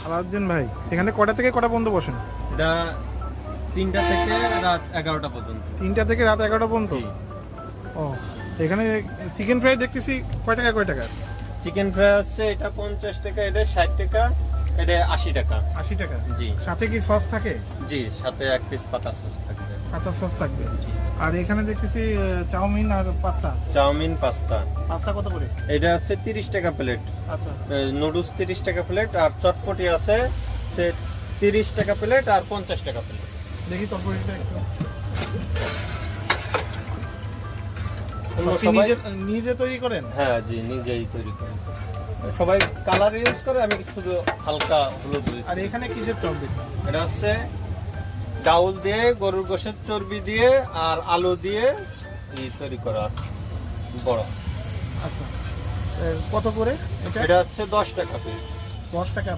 আলাউদ্দিন ভাই, এখানে কটা থেকে কটা পর্যন্ত বসেন? এটা 3টা থেকে রাত 11টা পর্যন্ত। 3টা থেকে রাত 11টা পর্যন্ত? জি। ও, এখানে চিকেন ফ্রাই দেখতেছি কয় টাকা কয় টাকা? চিকেন ফ্রাই আছে এটা 50 টাকা, এটা 60 টাকা, এটা 80 টাকা। 80 টাকা? জি। সাথে কি সস থাকে? জি, সাথে 1 পিস পাতা সস থাকবে। পাতা সস থাকবে। জি। আর এখানে দেখতেছি চাউমিন আর পাস্তা। Chowmein, pasta. পাস্তা কত করে? এটা হচ্ছে 30 টাকা প্লেট। আচ্ছা। নুডলস 30 টাকা প্লেট, আর চটপটি আছে সে 30 টাকা প্লেট আর 50 টাকা প্লেট। দেখি তরকারিটা একটু। আপনি সবাই নিজে তৈরি করেন? হ্যাঁ জি, নিজেই তৈরি করি। সবাই কালার ইউজ করে, আমি শুধু হালকা হলুদ ইউজ আর করি। এখানে কিসের চপ দেখি? এটা হচ্ছে ডাউল দিয়ে, গরুর গোশের চর্বি দিয়ে আর আলু দিয়ে তৈরি করা বড়। আচ্ছা, কত করে এটা? এটা হচ্ছে 10 টাকা পিস। 10 টাকা।